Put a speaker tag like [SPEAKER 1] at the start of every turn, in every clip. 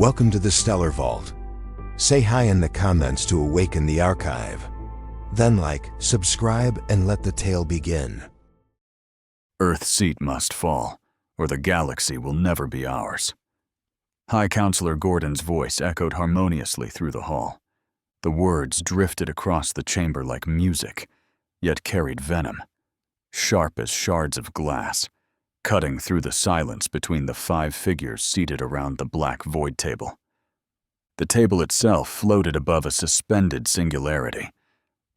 [SPEAKER 1] Welcome to the Stellar Vault. Say hi in the comments to awaken the archive. Then like, subscribe, and let the tale begin.
[SPEAKER 2] Earth's seat must fall, or the galaxy will never be ours. High Counselor Gordon's voice echoed harmoniously through the hall. The words drifted across the chamber like music, yet carried venom, sharp as shards of glass, cutting through the silence between the 5 figures seated around the black void table. The table itself floated above a suspended singularity,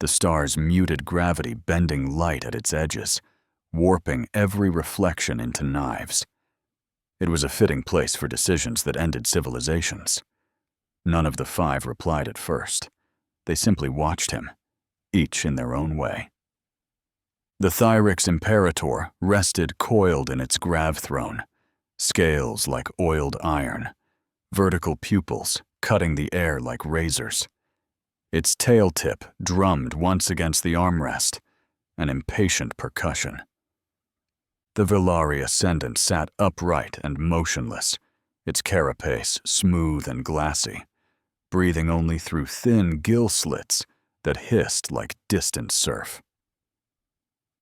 [SPEAKER 2] the star's muted gravity bending light at its edges, warping every reflection into knives. It was a fitting place for decisions that ended civilizations. None of the 5 replied at first. They simply watched him, each in their own way. The Thyrix Imperator rested coiled in its grav throne, scales like oiled iron, vertical pupils cutting the air like razors. Its tail tip drummed once against the armrest, an impatient percussion. The Villari Ascendant sat upright and motionless, its carapace smooth and glassy, breathing only through thin gill slits that hissed like distant surf.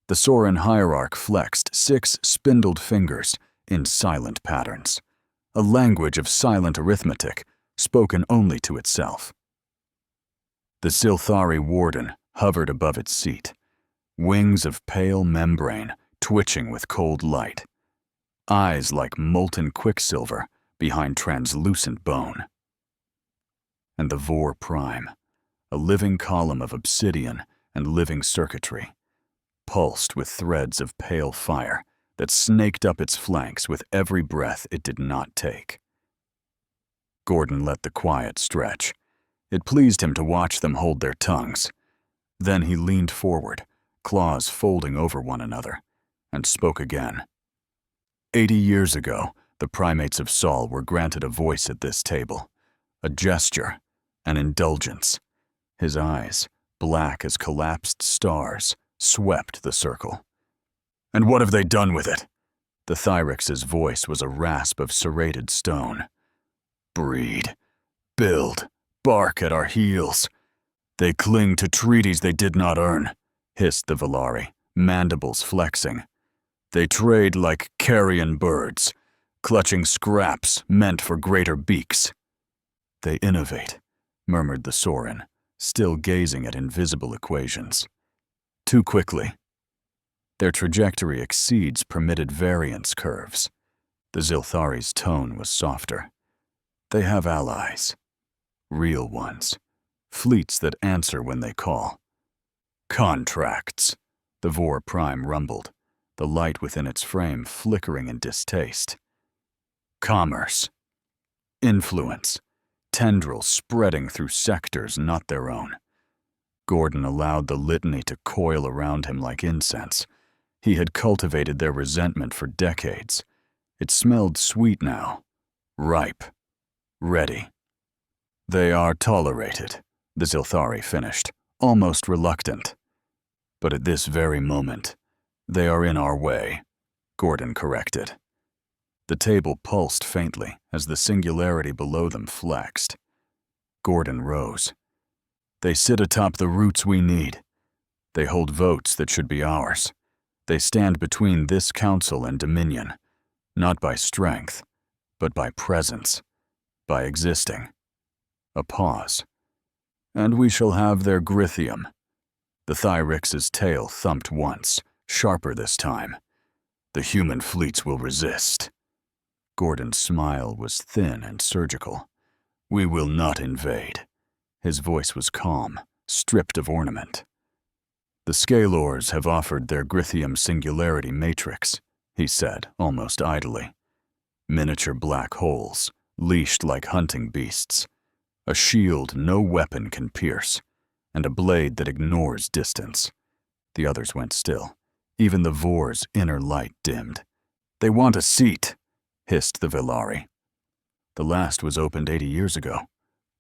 [SPEAKER 2] The Sorin Hierarch flexed 6 spindled fingers in silent patterns, a language of silent arithmetic spoken only to itself. The Silthari Warden hovered above its seat, wings of pale membrane twitching with cold light, eyes like molten quicksilver behind translucent bone. And the Vor Prime, a living column of obsidian and living circuitry, pulsed with threads of pale fire that snaked up its flanks with every breath it did not take. Gordon let the quiet stretch. It pleased him to watch them hold their tongues. Then he leaned forward, claws folding over one another, and spoke again. 80 years ago, the primates of Sol were granted a voice at this table, a gesture, an indulgence. His eyes, black as collapsed stars, swept the circle. And what have they done with it? The Thyrix's voice was a rasp of serrated stone. Breed, build, bark at our heels. They cling to treaties they did not earn, hissed the Villari, mandibles flexing. They trade like carrion birds, clutching scraps meant for greater beaks. They innovate, murmured the Sorin, still gazing at invisible equations. Too quickly. Their trajectory exceeds permitted variance curves. The Zilthari's tone was softer. They have allies. Real ones. Fleets that answer when they call. Contracts, the Vor Prime rumbled, the light within its frame flickering in distaste. Commerce. Influence. Tendrils spreading through sectors not their own. Gordon allowed the litany to coil around him like incense. He had cultivated their resentment for decades. It smelled sweet now, ripe, ready. They are tolerated, the Zilthari finished, almost reluctant. But at this very moment, they are in our way, Gordon corrected. The table pulsed faintly as the singularity below them flexed. Gordon rose. They sit atop the roots we need. They hold votes that should be ours. They stand between this council and dominion, not by strength, but by presence, by existing. A pause. And we shall have their Grithium. The Thyrix's tail thumped once, sharper this time. The human fleets will resist. Gordon's smile was thin and surgical. We will not invade. His voice was calm, stripped of ornament. The Scalors have offered their Grithium singularity matrix, he said, almost idly. Miniature black holes, leashed like hunting beasts. A shield no weapon can pierce, and a blade that ignores distance. The others went still. Even the Vor's inner light dimmed. They want a seat, hissed the Villari. The last was opened 80 years ago,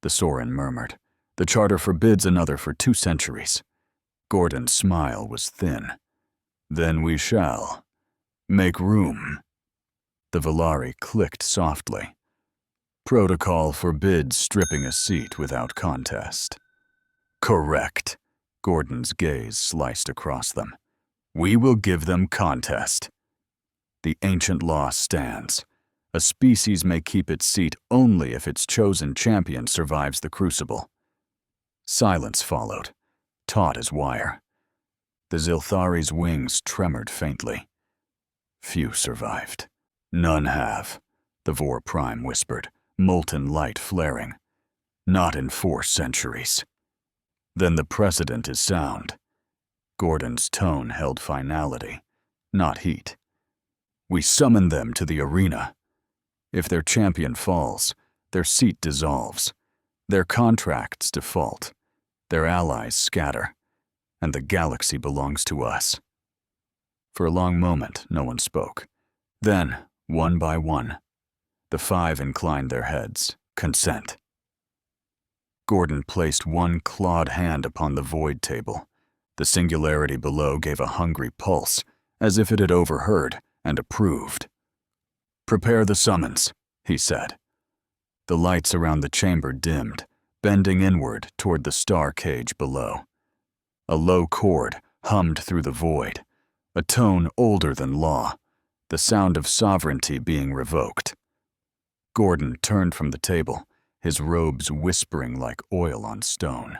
[SPEAKER 2] the Sorin murmured. The charter forbids another for 2 centuries. Gordon's smile was thin. Then we shall. Make room. The Villari clicked softly. Protocol forbids stripping a seat without contest. Correct. Gordon's gaze sliced across them. We will give them contest. The ancient law stands. A species may keep its seat only if its chosen champion survives the crucible. Silence followed, taut as wire. The Zilthari's wings tremored faintly. Few survived. None have, the Vor Prime whispered, molten light flaring. Not in 4 centuries. Then the precedent is sound. Gordon's tone held finality, not heat. We summon them to the arena. If their champion falls, their seat dissolves. Their contracts default. Their allies scatter. And the galaxy belongs to us. For a long moment, no one spoke. Then, one by one, the 5 inclined their heads. Consent. Gordon placed one clawed hand upon the void table. The singularity below gave a hungry pulse, as if it had overheard and approved. Prepare the summons, he said. The lights around the chamber dimmed, bending inward toward the star cage below. A low chord hummed through the void, a tone older than law, the sound of sovereignty being revoked. Gordon turned from the table, his robes whispering like oil on stone.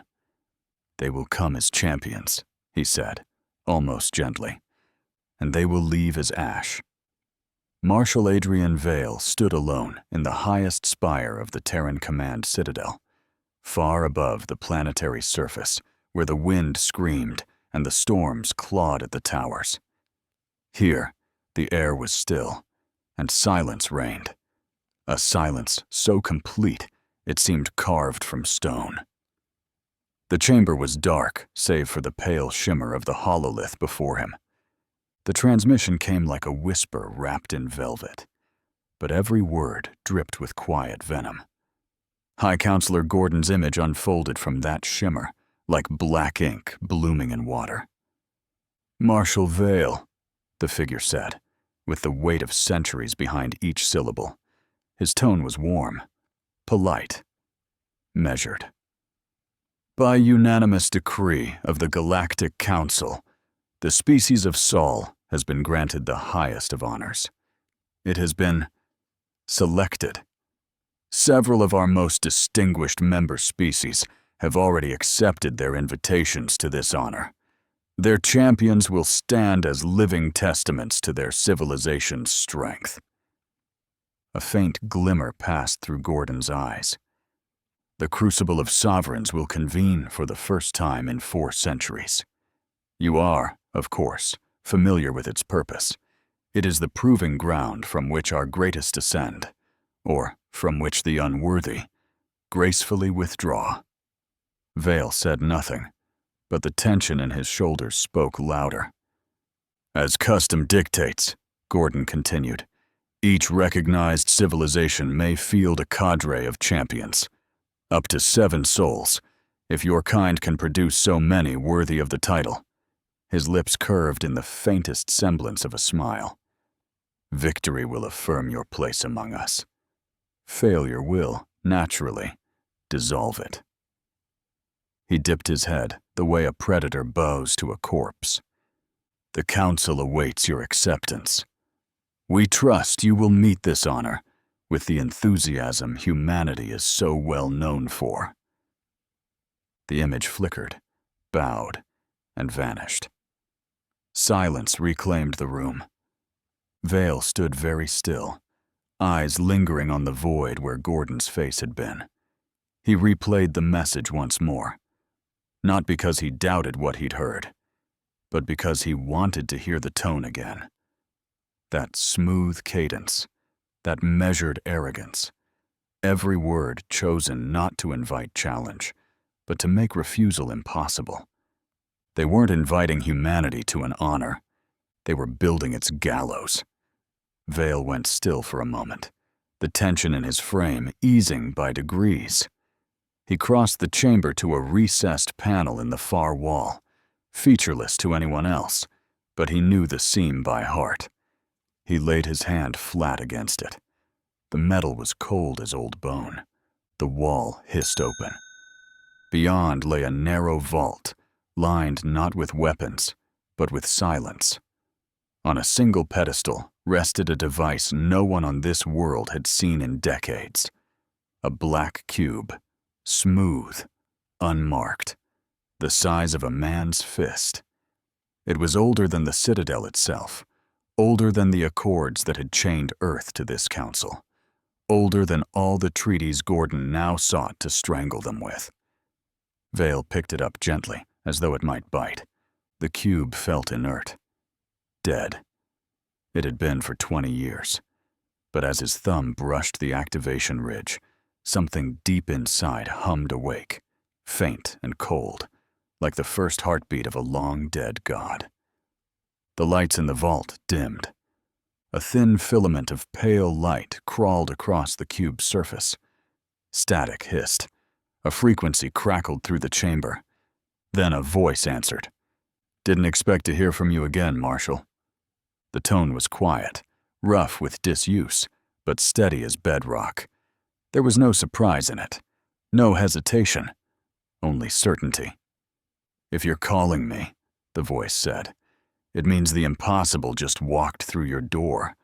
[SPEAKER 2] They will come as champions, he said, almost gently, and they will leave as ash. Marshal Adrian Vale stood alone in the highest spire of the Terran Command Citadel, far above the planetary surface, where the wind screamed and the storms clawed at the towers. Here, the air was still, and silence reigned. A silence so complete it seemed carved from stone. The chamber was dark, save for the pale shimmer of the hololith before him. The transmission came like a whisper wrapped in velvet, but every word dripped with quiet venom. High Counselor Gordon's image unfolded from that shimmer, like black ink blooming in water. Marshal Vale, the figure said, with the weight of centuries behind each syllable. His tone was warm, polite, measured. By unanimous decree of the Galactic Council, the species of Sol has been granted the highest of honors. It has been selected. Several of our most distinguished member species have already accepted their invitations to this honor. Their champions will stand as living testaments to their civilization's strength. A faint glimmer passed through Gordon's eyes. The Crucible of Sovereigns will convene for the first time in 4 centuries. You are, of course, familiar with its purpose. It is the proving ground from which our greatest ascend, or from which the unworthy gracefully withdraw. Vale said nothing, but the tension in his shoulders spoke louder. As custom dictates, Gordon continued, each recognized civilization may field a cadre of champions. Up to 7 souls, if your kind can produce so many worthy of the title. His lips curved in the faintest semblance of a smile. Victory will affirm your place among us. Failure will, naturally, dissolve it. He dipped his head the way a predator bows to a corpse. The Council awaits your acceptance. We trust you will meet this honor with the enthusiasm humanity is so well known for. The image flickered, bowed, and vanished. Silence reclaimed the room. Vale stood very still, eyes lingering on the void where Gordon's face had been. He replayed the message once more, not because he doubted what he'd heard, but because he wanted to hear the tone again. That smooth cadence, that measured arrogance, every word chosen not to invite challenge, but to make refusal impossible. They weren't inviting humanity to an honor. They were building its gallows. Vale went still for a moment, the tension in his frame easing by degrees. He crossed the chamber to a recessed panel in the far wall, featureless to anyone else, but he knew the seam by heart. He laid his hand flat against it. The metal was cold as old bone. The wall hissed open. Beyond lay a narrow vault, lined not with weapons, but with silence. On a single pedestal rested a device no one on this world had seen in decades. A black cube, smooth, unmarked, the size of a man's fist. It was older than the Citadel itself, older than the accords that had chained Earth to this council, older than all the treaties Gordon now sought to strangle them with. Vale picked it up gently, as though it might bite. The cube felt inert. Dead. It had been for 20 years. But as his thumb brushed the activation ridge, something deep inside hummed awake, faint and cold, like the first heartbeat of a long-dead god. The lights in the vault dimmed. A thin filament of pale light crawled across the cube's surface. Static hissed. A frequency crackled through the chamber. Then a voice answered. "Didn't expect to hear from you again, Marshal." The tone was quiet, rough with disuse, but steady as bedrock. There was no surprise in it, no hesitation, only certainty. "If you're calling me," the voice said, "it means the impossible just walked through your door."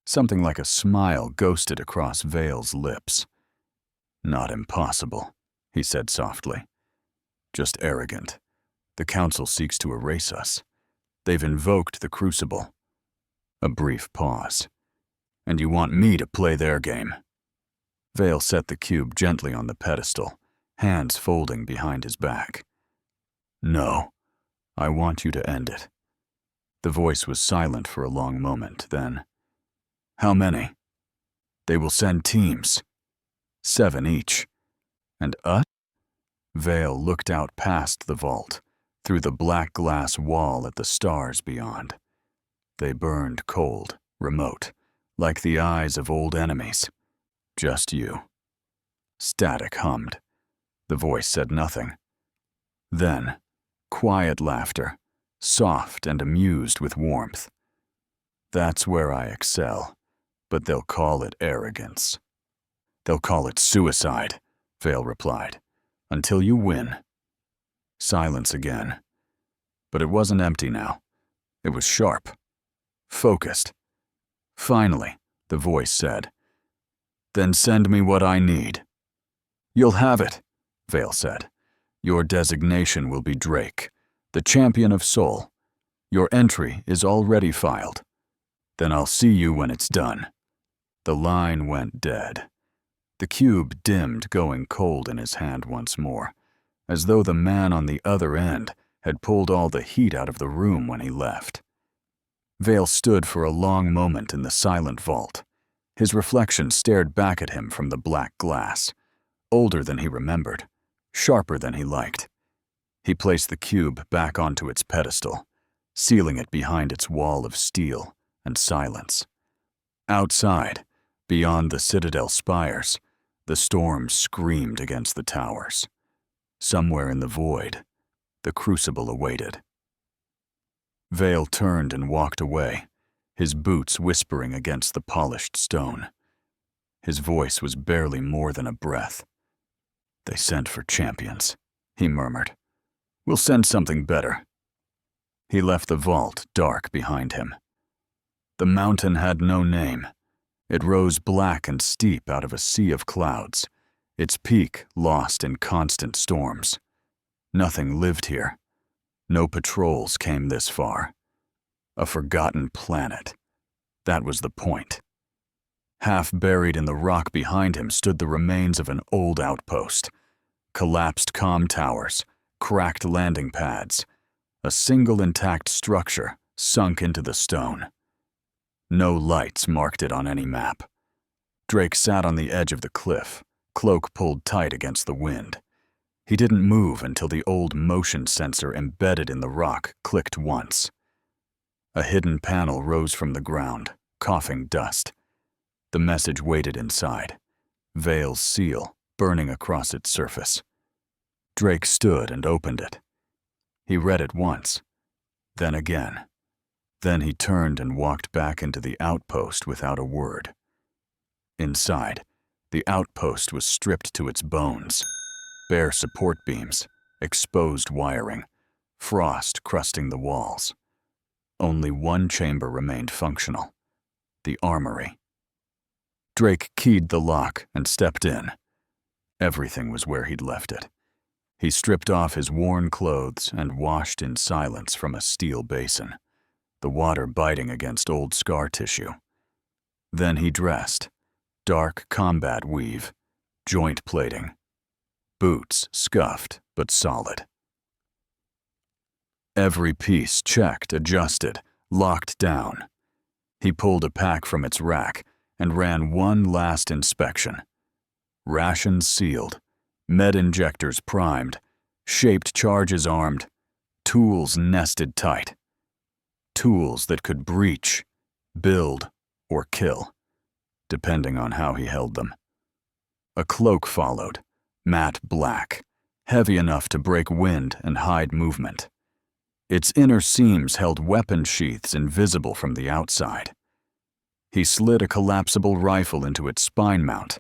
[SPEAKER 2] Something like a smile ghosted across Vale's lips. "Not impossible," he said softly. "Just arrogant. The Council seeks to erase us. They've invoked the Crucible." A brief pause. "And you want me to play their game?" Vale set the cube gently on the pedestal, hands folding behind his back. "No, I want you to end it." The voice was silent for a long moment, then, "How many?" "They will send teams. 7 each. And us?" Vale looked out past the vault, through the black glass wall at the stars beyond. They burned cold, remote, like the eyes of old enemies. "Just you." Static hummed. The voice said nothing. Then, quiet laughter, soft and amused with warmth. "That's where I excel, but they'll call it arrogance." "They'll call it suicide," Vale replied, "until you win." Silence again. But it wasn't empty now. It was sharp, focused. "Finally," the voice said, "then send me what I need." "You'll have it," Vale said. "Your designation will be Drake, the champion of Sol. Your entry is already filed. Then I'll see you when it's done." The line went dead. The cube dimmed, going cold in his hand once more, as though the man on the other end had pulled all the heat out of the room when he left. Vale stood for a long moment in the silent vault. His reflection stared back at him from the black glass, older than he remembered, sharper than he liked. He placed the cube back onto its pedestal, sealing it behind its wall of steel and silence. Outside, beyond the Citadel spires, the storm screamed against the towers. Somewhere in the void, the Crucible awaited. Vale turned and walked away, his boots whispering against the polished stone. His voice was barely more than a breath. "They sent for champions," he murmured. "We'll send something better." He left the vault dark behind him. The mountain had no name. It rose black and steep out of a sea of clouds, its peak lost in constant storms. Nothing lived here. No patrols came this far. A forgotten planet. That was the point. Half buried in the rock behind him stood the remains of an old outpost. Collapsed comm towers, cracked landing pads, a single intact structure sunk into the stone. No lights marked it on any map. Drake sat on the edge of the cliff, cloak pulled tight against the wind. He didn't move until the old motion sensor embedded in the rock clicked once. A hidden panel rose from the ground, coughing dust. The message waited inside, Vale's seal burning across its surface. Drake stood and opened it. He read it once, then again. Then he turned and walked back into the outpost without a word. Inside, the outpost was stripped to its bones. Bare support beams, exposed wiring, frost crusting the walls. Only one chamber remained functional, the armory. Drake keyed the lock and stepped in. Everything was where he'd left it. He stripped off his worn clothes and washed in silence from a steel basin, the water biting against old scar tissue. Then he dressed, dark combat weave, joint plating, boots scuffed but solid. Every piece checked, adjusted, locked down. He pulled a pack from its rack and ran one last inspection. Rations sealed, med injectors primed, shaped charges armed, tools nested tight. Tools that could breach, build, or kill, depending on how he held them. A cloak followed, matte black, heavy enough to break wind and hide movement. Its inner seams held weapon sheaths invisible from the outside. He slid a collapsible rifle into its spine mount,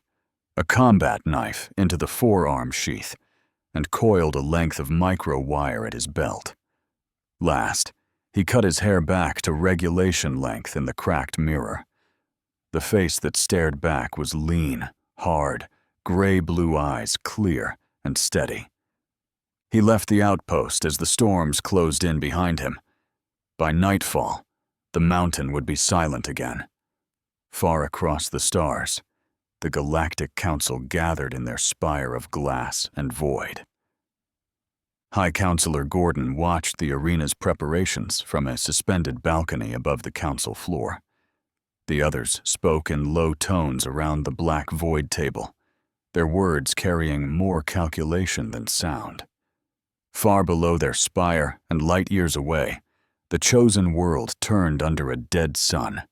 [SPEAKER 2] a combat knife into the forearm sheath, and coiled a length of micro wire at his belt. Last, he cut his hair back to regulation length in the cracked mirror. The face that stared back was lean, hard, gray-blue eyes clear and steady. He left the outpost as the storms closed in behind him. By nightfall, the mountain would be silent again. Far across the stars, the Galactic Council gathered in their spire of glass and void. High Counselor Gordon watched the arena's preparations from a suspended balcony above the council floor. The others spoke in low tones around the black void table, their words carrying more calculation than sound. Far below their spire and light years away, the chosen world turned under a dead sun,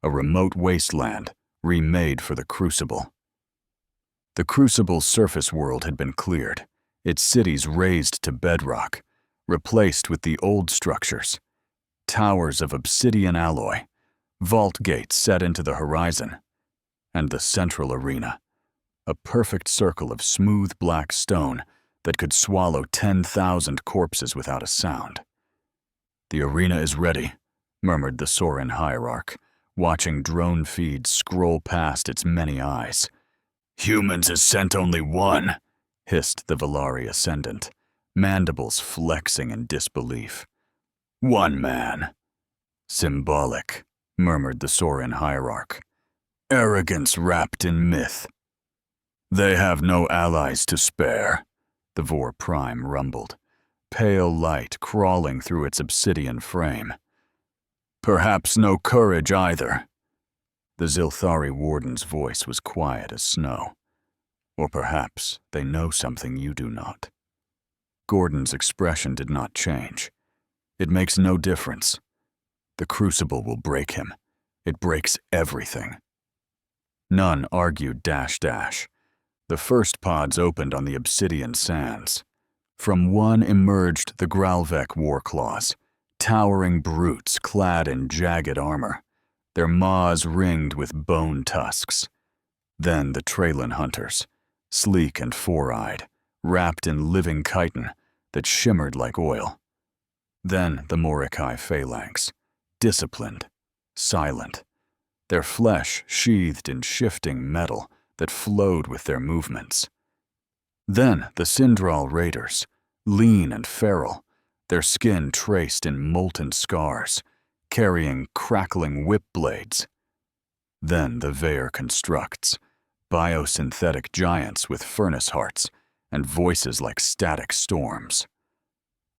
[SPEAKER 2] a remote wasteland remade for the Crucible. The Crucible's surface world had been cleared, its cities razed to bedrock, replaced with the old structures, towers of obsidian alloy, vault gates set into the horizon, and the central arena, a perfect circle of smooth black stone that could swallow 10,000 corpses without a sound. "The arena is ready," murmured the Sorin hierarch, watching drone feeds scroll past its many eyes. "Humans has sent only one," hissed the Valari Ascendant, mandibles flexing in disbelief. "One man." "Symbolic," murmured the Sorin hierarch. "Arrogance wrapped in myth." "They have no allies to spare," the Vor Prime rumbled, pale light crawling through its obsidian frame. "Perhaps no courage either." The Zilthari Warden's voice was quiet as snow. "Or perhaps they know something you do not." Gordon's expression did not change. "It makes no difference. The Crucible will break him. It breaks everything." None argued dash. The first pods opened on the obsidian sands. From one emerged the Gralvek warclaws, towering brutes clad in jagged armor, their maws ringed with bone tusks. Then the Traylon hunters, sleek and four-eyed, wrapped in living chitin that shimmered like oil. Then the Morikai phalanx, disciplined, silent, their flesh sheathed in shifting metal that flowed with their movements. Then the Sindral raiders, lean and feral, their skin traced in molten scars, carrying crackling whip blades. Then the Vaer constructs, biosynthetic giants with furnace hearts and voices like static storms.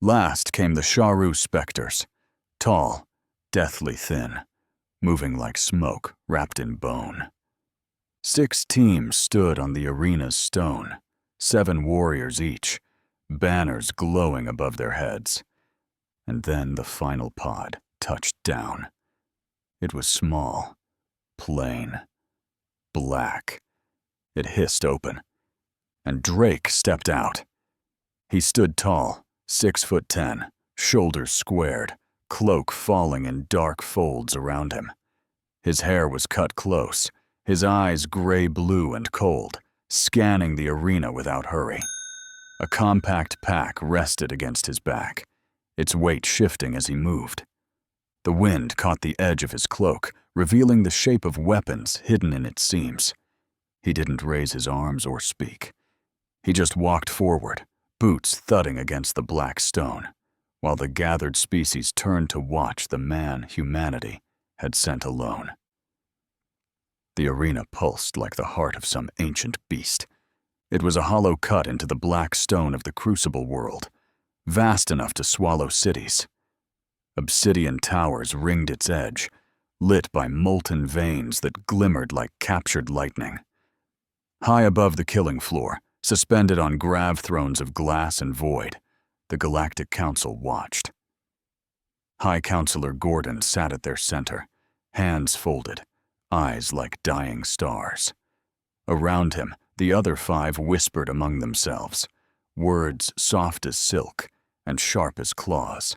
[SPEAKER 2] Last came the Sharu specters, tall, deathly thin, moving like smoke wrapped in bone. 6 teams stood on the arena's stone, 7 warriors each, banners glowing above their heads. And then the final pod touched down. It was small, plain, black. It hissed open, and Drake stepped out. He stood tall, 6'10", shoulders squared, cloak falling in dark folds around him. His hair was cut close, his eyes gray-blue and cold, scanning the arena without hurry. A compact pack rested against his back, its weight shifting as he moved. The wind caught the edge of his cloak, revealing the shape of weapons hidden in its seams. He didn't raise his arms or speak. He just walked forward, boots thudding against the black stone, while the gathered species turned to watch the man humanity had sent alone. The arena pulsed like the heart of some ancient beast. It was a hollow cut into the black stone of the crucible world, vast enough to swallow cities. Obsidian towers ringed its edge, lit by molten veins that glimmered like captured lightning. High above the killing floor, suspended on grav thrones of glass and void, the Galactic Council watched. High Counselor Gordon sat at their center, hands folded, eyes like dying stars. Around him, the other 5 whispered among themselves, words soft as silk and sharp as claws.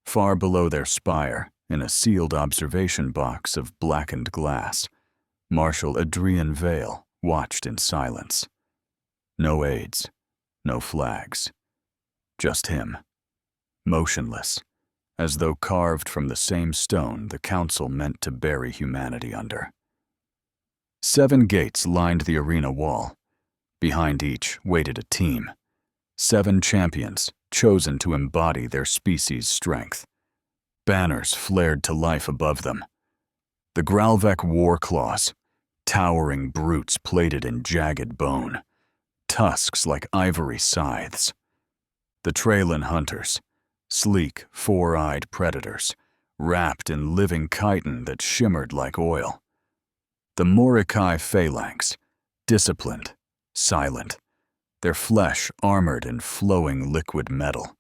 [SPEAKER 2] Far below their spire, in a sealed observation box of blackened glass, Marshal Adrian Vale watched in silence. No aides, no flags, just him, motionless, as though carved from the same stone the Council meant to bury humanity under. 7 gates lined the arena wall. Behind each waited a team, 7 champions chosen to embody their species' strength. Banners flared to life above them. The Gralvek war claws, towering brutes plated in jagged bone, tusks like ivory scythes. The Traylon hunters, sleek, 4-eyed predators, wrapped in living chitin that shimmered like oil. The Morikai phalanx, disciplined, silent, their flesh armored in flowing liquid metal.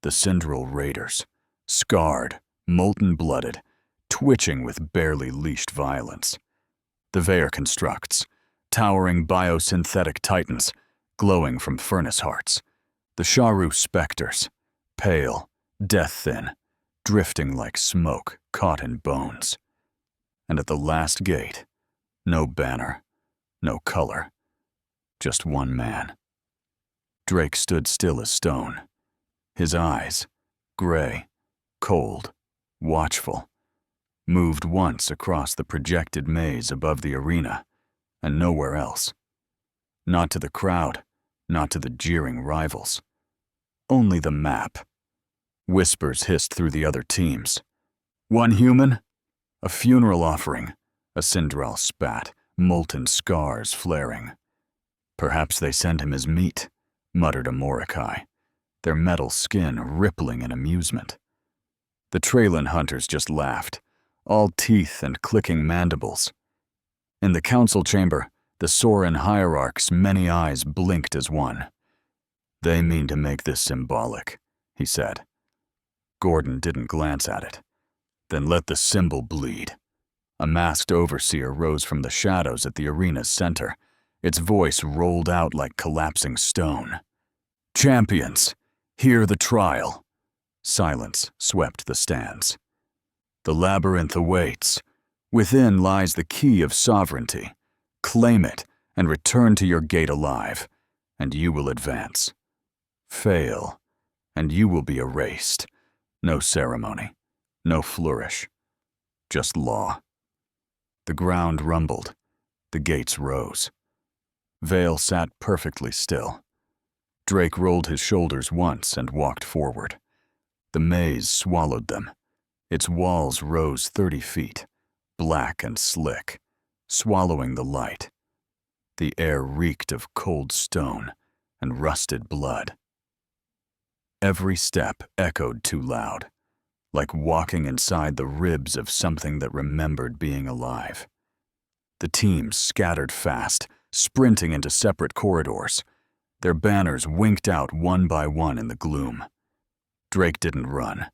[SPEAKER 2] The Syndral raiders, scarred, molten-blooded, twitching with barely leashed violence. The Vaer constructs, towering biosynthetic titans, glowing from furnace hearts. The Sharu specters, pale, death-thin, drifting like smoke caught in bones. And at the last gate, no banner, no color, just one man. Drake stood still as stone, his eyes, gray, cold, watchful, moved once across the projected maze above the arena, and nowhere else. Not to the crowd, not to the jeering rivals. Only the map. Whispers hissed through the other teams. One human? A funeral offering, a Syndral spat, molten scars flaring. Perhaps they send him as meat, muttered a Morikai, their metal skin rippling in amusement. The Traylon hunters just laughed, all teeth and clicking mandibles. In the council chamber, the Sorin hierarch's many eyes blinked as one. They mean to make this symbolic, he said. Gordon didn't glance at it. Then let the symbol bleed. A masked overseer rose from the shadows at the arena's center. Its voice rolled out like collapsing stone. Champions, hear the trial. Silence swept the stands. The labyrinth awaits. Within lies the key of sovereignty. Claim it and return to your gate alive, and you will advance. Fail, and you will be erased. No ceremony, no flourish, just law. The ground rumbled. The gates rose. Vale sat perfectly still. Drake rolled his shoulders once and walked forward. The maze swallowed them. Its walls rose 30 feet, black and slick, swallowing the light. The air reeked of cold stone and rusted blood. Every step echoed too loud, like walking inside the ribs of something that remembered being alive. The teams scattered fast, sprinting into separate corridors. Their banners winked out one by one in the gloom. Drake didn't run.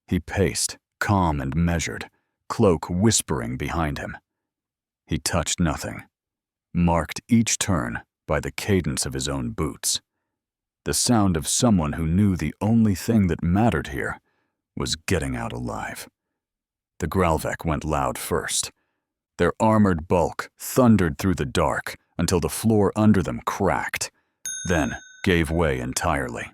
[SPEAKER 2] He paced, calm and measured, cloak whispering behind him. He touched nothing, marked each turn by the cadence of his own boots. The sound of someone who knew the only thing that mattered here was getting out alive. The Gralvek went loud first. Their armored bulk thundered through the dark until the floor under them cracked, then gave way entirely.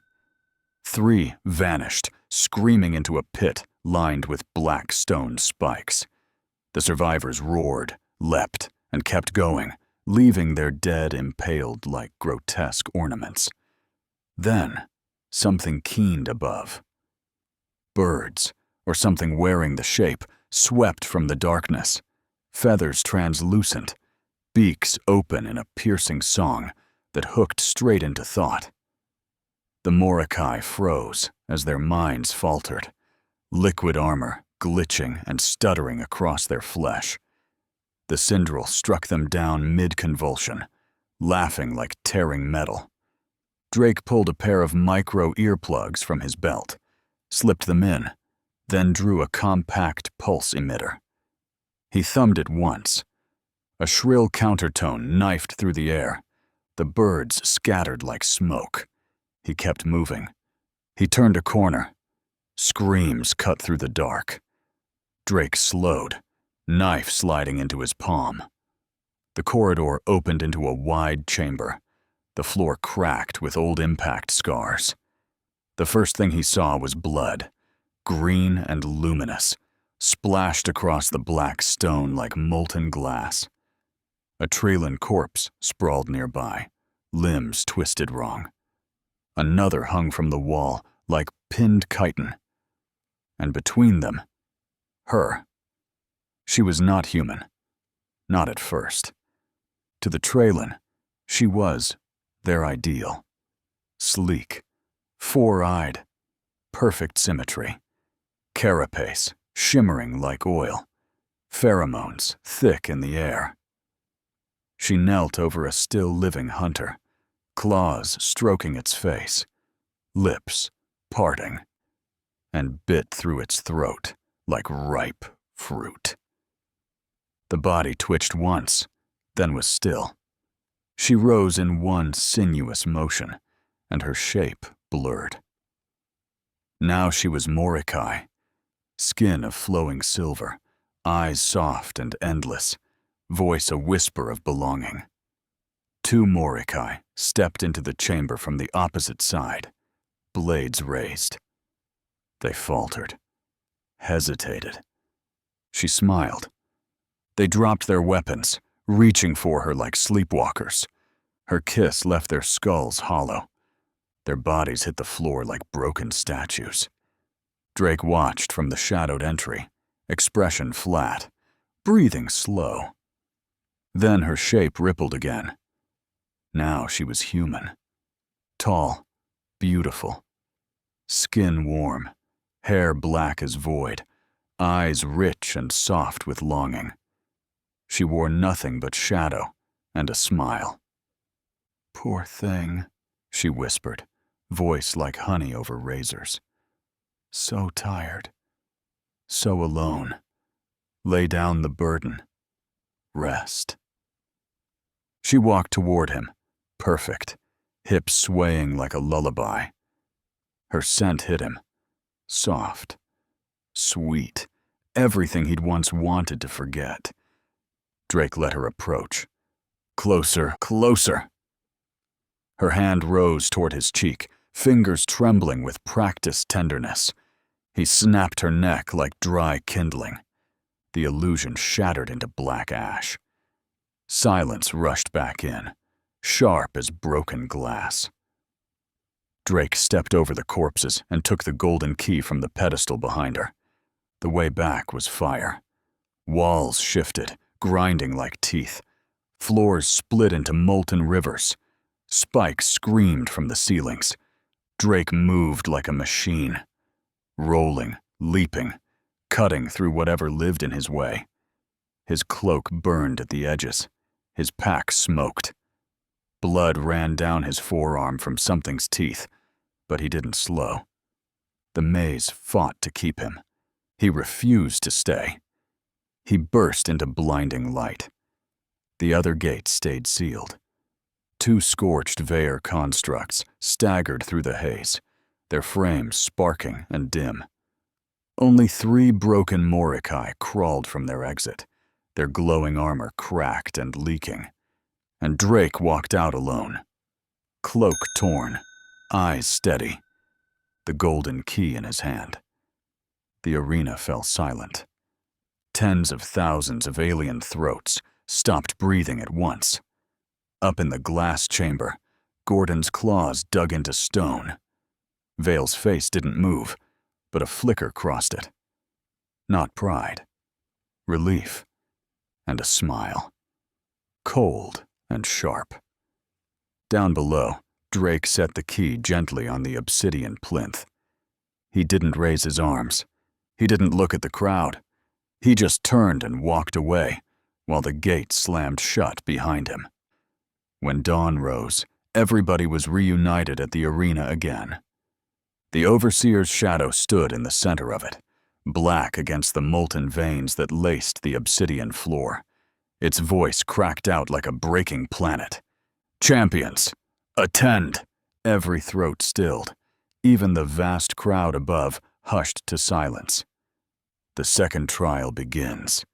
[SPEAKER 2] 3 vanished, screaming into a pit lined with black stone spikes. The survivors roared, leapt, and kept going, leaving their dead impaled like grotesque ornaments. Then, something keened above. Birds, or something wearing the shape, swept from the darkness, feathers translucent, beaks open in a piercing song that hooked straight into thought. The Morikai froze as their minds faltered, liquid armor glitching and stuttering across their flesh. The Syndrel struck them down mid-convulsion, laughing like tearing metal. Drake pulled a pair of micro earplugs from his belt, slipped them in, then drew a compact pulse emitter. He thumbed it once. A shrill countertone knifed through the air. The birds scattered like smoke. He kept moving. He turned a corner. Screams cut through the dark. Drake slowed, knife sliding into his palm. The corridor opened into a wide chamber. The floor cracked with old impact scars. The first thing he saw was blood, green and luminous, splashed across the black stone like molten glass. A Trelin corpse sprawled nearby, limbs twisted wrong. Another hung from the wall like pinned chitin. And between them, her. She was not human. Not at first. To the Trelin, she was their ideal. Sleek, 4-eyed, perfect symmetry. Carapace, shimmering like oil. Pheromones thick in the air. She knelt over a still living hunter, claws stroking its face, lips parting, and bit through its throat like ripe fruit. The body twitched once, then was still. She rose in one sinuous motion, and her shape blurred. Now she was Morikai, skin of flowing silver, eyes soft and endless, voice a whisper of belonging. 2 Morikai stepped into the chamber from the opposite side, blades raised. They faltered, hesitated. She smiled. They dropped their weapons, reaching for her like sleepwalkers. Her kiss left their skulls hollow. Their bodies hit the floor like broken statues. Drake watched from the shadowed entry, expression flat, breathing slow. Then her shape rippled again. Now she was human. Tall, beautiful. Skin warm, hair black as void, eyes rich and soft with longing. She wore nothing but shadow and a smile. "Poor thing," she whispered, voice like honey over razors. "So tired. So alone. Lay down the burden. Rest." She walked toward him, perfect, hips swaying like a lullaby. Her scent hit him, soft, sweet, everything he'd once wanted to forget. Drake let her approach. Closer, closer. Her hand rose toward his cheek, fingers trembling with practiced tenderness. He snapped her neck like dry kindling. The illusion shattered into black ash. Silence rushed back in, sharp as broken glass. Drake stepped over the corpses and took the golden key from the pedestal behind her. The way back was fire. Walls shifted, grinding like teeth. Floors split into molten rivers. Spikes screamed from the ceilings. Drake moved like a machine, rolling, leaping, cutting through whatever lived in his way. His cloak burned at the edges. His pack smoked. Blood ran down his forearm from something's teeth, but he didn't slow. The maze fought to keep him. He refused to stay. He burst into blinding light. The other gate stayed sealed. 2 scorched Veer constructs staggered through the haze, their frames sparking and dim. Only 3 broken Morikai crawled from their exit, their glowing armor cracked and leaking. And Drake walked out alone, cloak torn, eyes steady, the golden key in his hand. The arena fell silent. Tens of thousands of alien throats stopped breathing at once. Up in the glass chamber, Gordon's claws dug into stone. Vale's face didn't move, but a flicker crossed it. Not pride, relief, and a smile. Cold and sharp. Down below, Drake set the key gently on the obsidian plinth. He didn't raise his arms. He didn't look at the crowd. He just turned and walked away, while the gate slammed shut behind him. When dawn rose, everybody was reunited at the arena again. The Overseer's shadow stood in the center of it, black against the molten veins that laced the obsidian floor. Its voice cracked out like a breaking planet. "Champions, attend!" Every throat stilled. Even the vast crowd above hushed to silence. The second trial begins.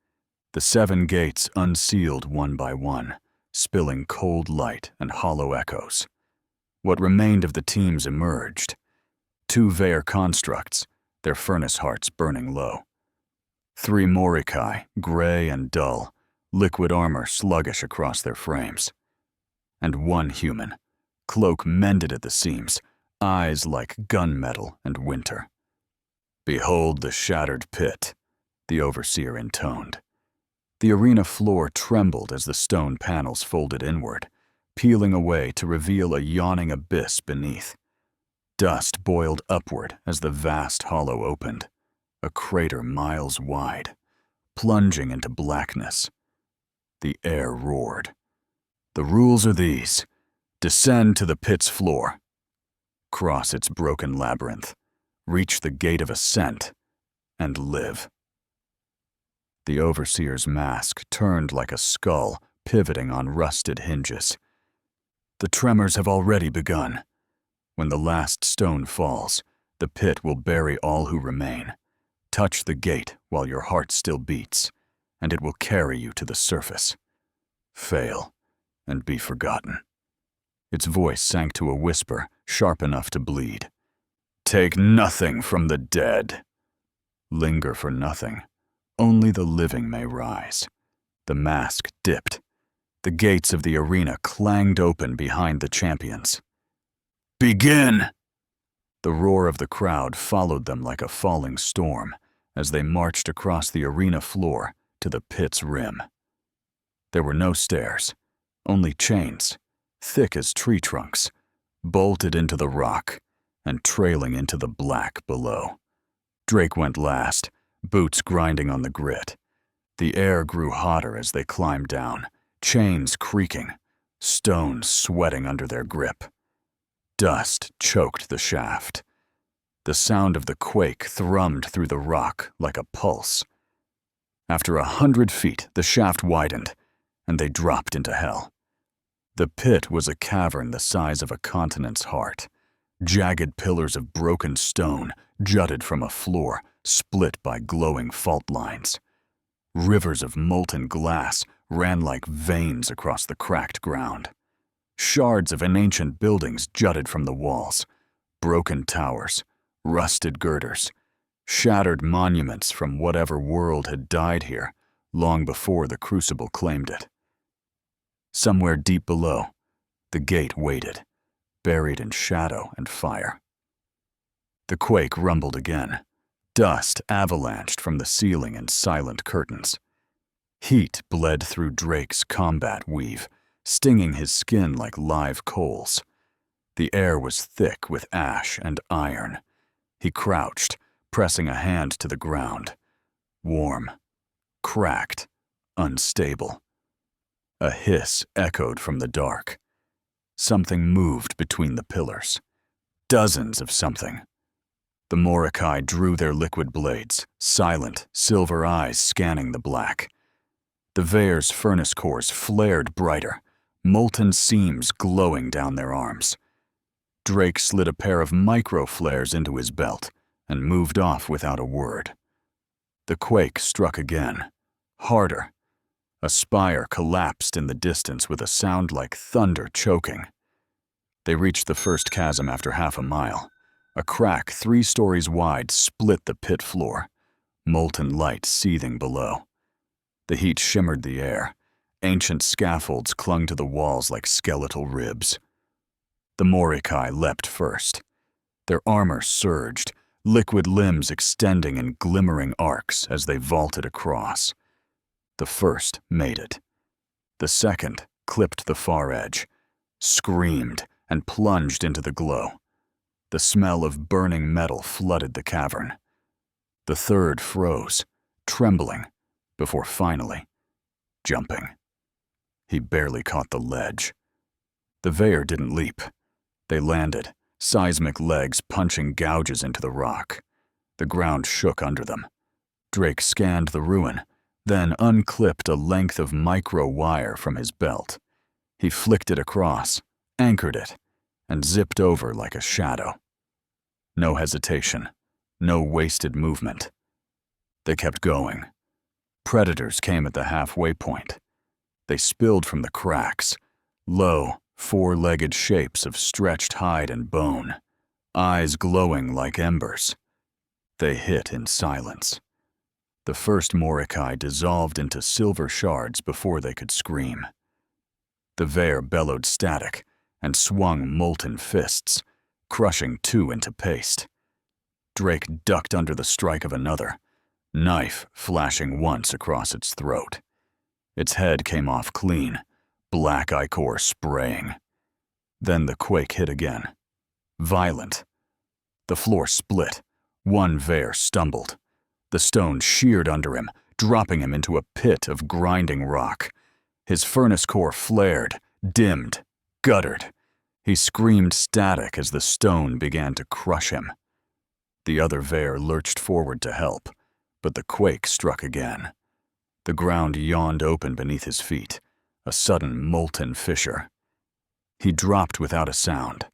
[SPEAKER 2] The 7 gates unsealed one by one, spilling cold light and hollow echoes. What remained of the teams emerged. 2 Vare constructs, their furnace hearts burning low. 3 Morikai, gray and dull, liquid armor sluggish across their frames. And 1 human, cloak mended at the seams, eyes like gunmetal and winter. "Behold the shattered pit," the Overseer intoned. The arena floor trembled as the stone panels folded inward, peeling away to reveal a yawning abyss beneath. Dust boiled upward as the vast hollow opened, a crater miles wide, plunging into blackness. The air roared. "The rules are these. Descend to the pit's floor. Cross its broken labyrinth. Reach the gate of ascent. And live." The Overseer's mask turned like a skull pivoting on rusted hinges. "The tremors have already begun. When the last stone falls, the pit will bury all who remain. Touch the gate while your heart still beats, and it will carry you to the surface. Fail, and be forgotten." Its voice sank to a whisper, sharp enough to bleed. "Take nothing from the dead. Linger for nothing. Only the living may rise." The mask dipped. The gates of the arena clanged open behind the champions. "Begin!" The roar of the crowd followed them like a falling storm as they marched across the arena floor to the pit's rim. There were no stairs, only chains, thick as tree trunks, bolted into the rock and trailing into the black below. Drake went last, boots grinding on the grit. The air grew hotter as they climbed down, chains creaking, stones sweating under their grip. Dust choked the shaft. The sound of the quake thrummed through the rock like a pulse. After 100 feet, the shaft widened, and they dropped into hell. The pit was a cavern the size of a continent's heart. Jagged pillars of broken stone jutted from a floor split by glowing fault lines. Rivers of molten glass ran like veins across the cracked ground. Shards of ancient buildings jutted from the walls, broken towers, rusted girders, shattered monuments from whatever world had died here long before the Crucible claimed it. Somewhere deep below, the gate waited, buried in shadow and fire. The quake rumbled again. Dust avalanched from the ceiling in silent curtains. Heat bled through Drake's combat weave, stinging his skin like live coals. The air was thick with ash and iron. He crouched, pressing a hand to the ground. Warm, cracked, unstable. A hiss echoed from the dark. Something moved between the pillars. Dozens of something. The Morikai drew their liquid blades, silent, silver eyes scanning the black. The Vare's furnace cores flared brighter, molten seams glowing down their arms. Drake slid a pair of micro-flares into his belt and moved off without a word. The quake struck again, harder, A spire collapsed in the distance with a sound like thunder choking. They reached the first chasm after half a mile. A crack 3 stories wide split the pit floor, molten light seething below. The heat shimmered the air. Ancient scaffolds clung to the walls like skeletal ribs. The Morikai leapt first. Their armor surged, liquid limbs extending in glimmering arcs as they vaulted across. The first made it. The second clipped the far edge, screamed, and plunged into the glow. The smell of burning metal flooded the cavern. The third froze, trembling, before finally jumping. He barely caught the ledge. The Veer didn't leap. They landed, seismic legs punching gouges into the rock. The ground shook under them. Drake scanned the ruin, then unclipped a length of micro-wire from his belt. He flicked it across, anchored it, and zipped over like a shadow. No hesitation, no wasted movement. They kept going. Predators came at the halfway point. They spilled from the cracks, low, 4-legged shapes of stretched hide and bone, eyes glowing like embers. They hit in silence. The first Morikai dissolved into silver shards before they could scream. The Veer bellowed static and swung molten fists, crushing 2 into paste. Drake ducked under the strike of another, knife flashing once across its throat. Its head came off clean, black ichor spraying. Then the quake hit again. Violent. The floor split. One Veer stumbled. The stone sheared under him, dropping him into a pit of grinding rock. His furnace core flared, dimmed, guttered. He screamed static as the stone began to crush him. The other Veer lurched forward to help, but the quake struck again. The ground yawned open beneath his feet, a sudden molten fissure. He dropped without a sound,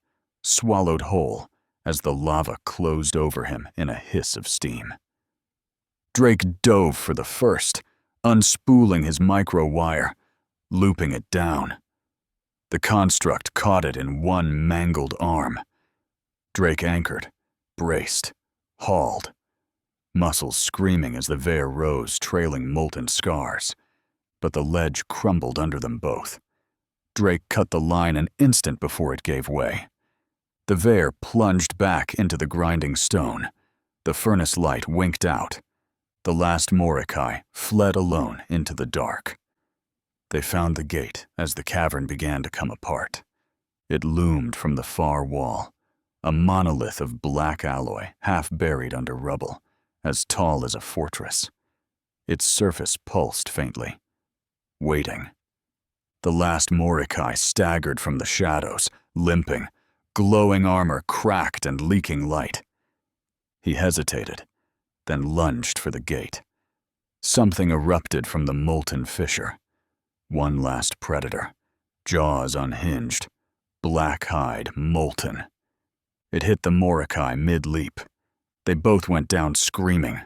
[SPEAKER 2] swallowed whole as the lava closed over him in a hiss of steam. Drake dove for the first, unspooling his micro-wire, looping it down. The construct caught it in one mangled arm. Drake anchored, braced, hauled, muscles screaming as the Veer rose, trailing molten scars. But the ledge crumbled under them both. Drake cut the line an instant before it gave way. The Veer plunged back into the grinding stone. The furnace light winked out. The last Morikai fled alone into the dark. They found the gate as the cavern began to come apart. It loomed from the far wall, a monolith of black alloy half buried under rubble, as tall as a fortress. Its surface pulsed faintly, waiting. The last Morikai staggered from the shadows, limping, glowing armor cracked and leaking light. He hesitated, then lunged for the gate. Something erupted from the molten fissure. One last predator, jaws unhinged, black hide molten. It hit the Morikai mid-leap. They both went down screaming.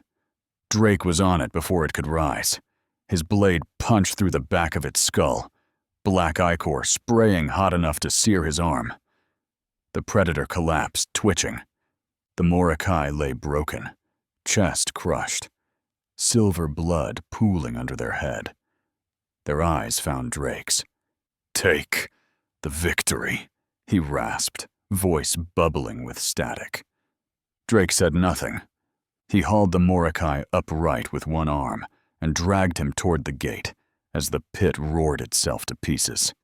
[SPEAKER 2] Drake was on it before it could rise. His blade punched through the back of its skull, black ichor spraying hot enough to sear his arm. The predator collapsed, twitching. The Morikai lay broken, chest crushed, silver blood pooling under their head. Their eyes found Drake's. "Take the victory," he rasped, voice bubbling with static. Drake said nothing. He hauled the Morikai upright with one arm and dragged him toward the gate as the pit roared itself to pieces.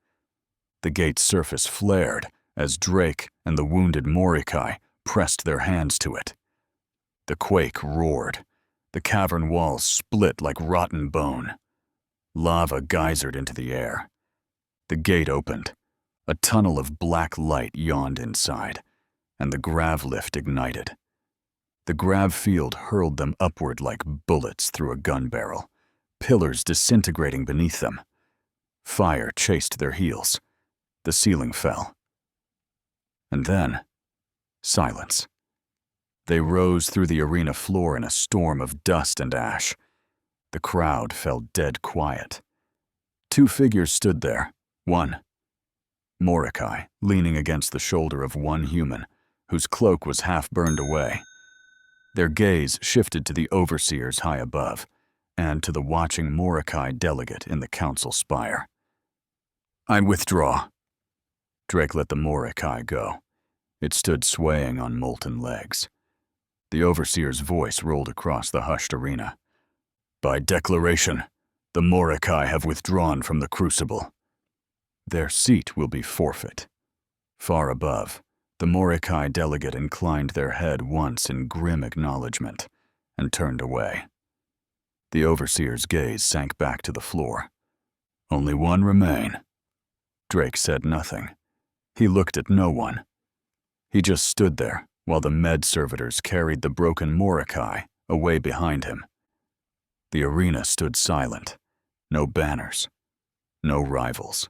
[SPEAKER 2] The gate's surface flared as Drake and the wounded Morikai pressed their hands to it. The quake roared. The cavern walls split like rotten bone. Lava geysered into the air. The gate opened. A tunnel of black light yawned inside, and the grav lift ignited. The grav field hurled them upward like bullets through a gun barrel, pillars disintegrating beneath them. Fire chased their heels. The ceiling fell. And then, silence. They rose through the arena floor in a storm of dust and ash. The crowd fell dead quiet. Two figures stood there. One, Mordecai, leaning against the shoulder of one human, whose cloak was half burned away. Their gaze shifted to the overseers high above, and to the watching Mordecai delegate in the council spire. "I withdraw." Drake let the Mordecai go. It stood swaying on molten legs. The overseer's voice rolled across the hushed arena. "By declaration, the Mordecai have withdrawn from the crucible. Their seat will be forfeit." Far above, the Mordecai delegate inclined their head once in grim acknowledgement and turned away. The overseer's gaze sank back to the floor. "Only one remain." Drake said nothing. He looked at no one. He just stood there while the med servitors carried the broken Mordecai away behind him. The arena stood silent. No banners. No rivals.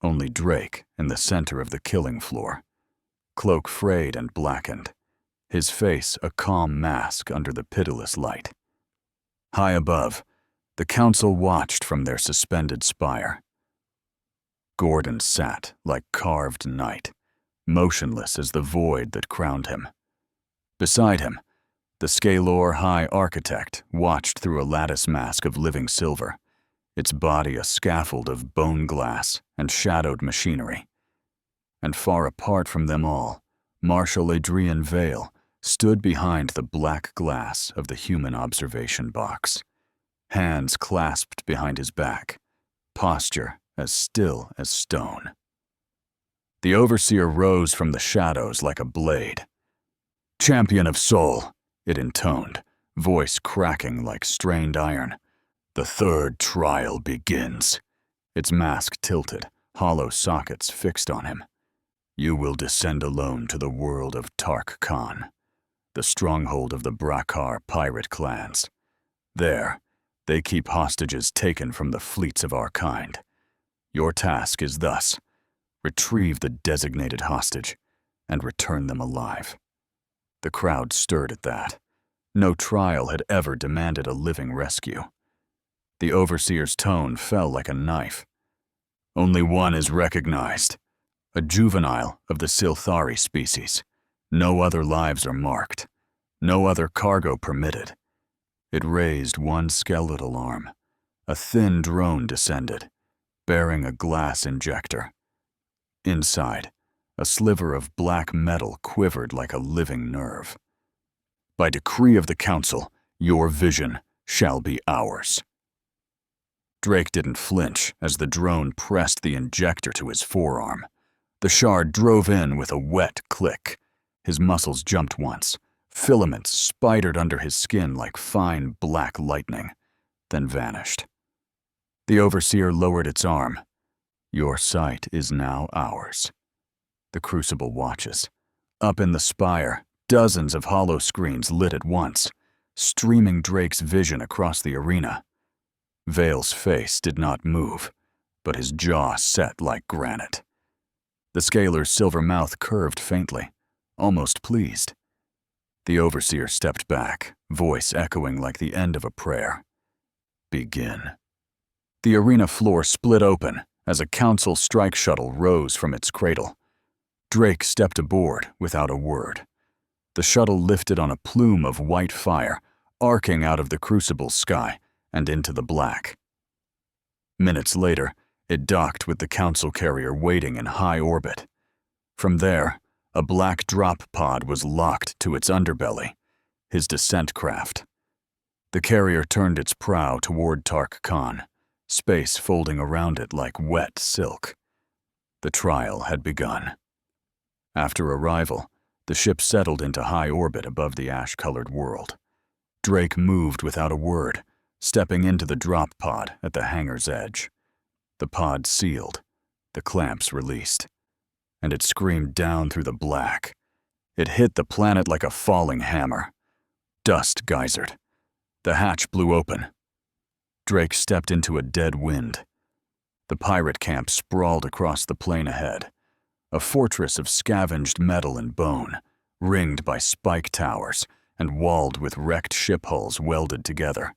[SPEAKER 2] Only Drake in the center of the killing floor, cloak frayed and blackened, his face a calm mask under the pitiless light. High above, the council watched from their suspended spire. Gordon sat like carved night, motionless as the void that crowned him. Beside him, the Scalor High Architect watched through a lattice mask of living silver, its body a scaffold of bone glass and shadowed machinery. And far apart from them all, Marshal Adrian Vale stood behind the black glass of the human observation box, hands clasped behind his back, posture as still as stone. The overseer rose from the shadows like a blade. "Champion of Soul," it intoned, voice cracking like strained iron. "The third trial begins." Its mask tilted, hollow sockets fixed on him. "You will descend alone to the world of Tark Khan, the stronghold of the Brakar pirate clans. There, they keep hostages taken from the fleets of our kind. Your task is thus: retrieve the designated hostage and return them alive." The crowd stirred at that. No trial had ever demanded a living rescue. The overseer's tone fell like a knife. "Only one is recognized. A juvenile of the Silthari species. No other lives are marked. No other cargo permitted." It raised one skeletal arm. A thin drone descended, bearing a glass injector. Inside, a sliver of black metal quivered like a living nerve. "By decree of the council, your vision shall be ours." Drake didn't flinch as the drone pressed the injector to his forearm. The shard drove in with a wet click. His muscles jumped once. Filaments spidered under his skin like fine black lightning, then vanished. The overseer lowered its arm. "Your sight is now ours." The crucible watches. Up in the spire, dozens of hollow screens lit at once, streaming Drake's vision across the arena. Vale's face did not move, but his jaw set like granite. The scaler's silver mouth curved faintly, almost pleased. The overseer stepped back, voice echoing like the end of a prayer. "Begin." The arena floor split open as a council strike shuttle rose from its cradle. Drake stepped aboard without a word. The shuttle lifted on a plume of white fire, arcing out of the crucible's sky and into the black. Minutes later, it docked with the council carrier waiting in high orbit. From there, a black drop pod was locked to its underbelly, his descent craft. The carrier turned its prow toward Tark Khan, space folding around it like wet silk. The trial had begun. After arrival, the ship settled into high orbit above the ash-colored world. Drake moved without a word, stepping into the drop pod at the hangar's edge. The pod sealed, the clamps released, and it screamed down through the black. It hit the planet like a falling hammer. Dust geysered. The hatch blew open. Drake stepped into a dead wind. The pirate camp sprawled across the plain ahead, a fortress of scavenged metal and bone, ringed by spike towers and walled with wrecked ship hulls welded together.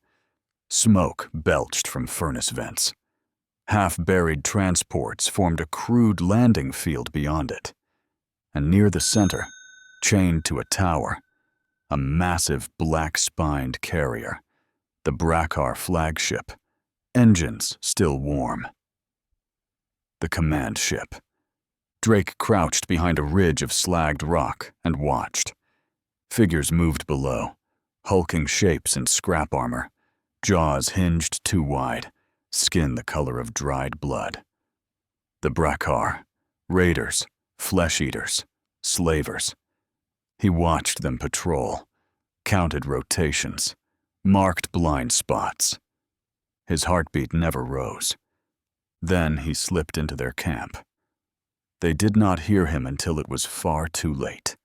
[SPEAKER 2] Smoke belched from furnace vents. Half-buried transports formed a crude landing field beyond it. And near the center, chained to a tower, a massive black-spined carrier, the Brackar flagship, engines still warm. The command ship. Drake crouched behind a ridge of slagged rock and watched. Figures moved below, hulking shapes in scrap armor, jaws hinged too wide, skin the color of dried blood. The Brackar, raiders, flesh-eaters, slavers. He watched them patrol, counted rotations, marked blind spots. His heartbeat never rose. Then he slipped into their camp. They did not hear him until it was far too late.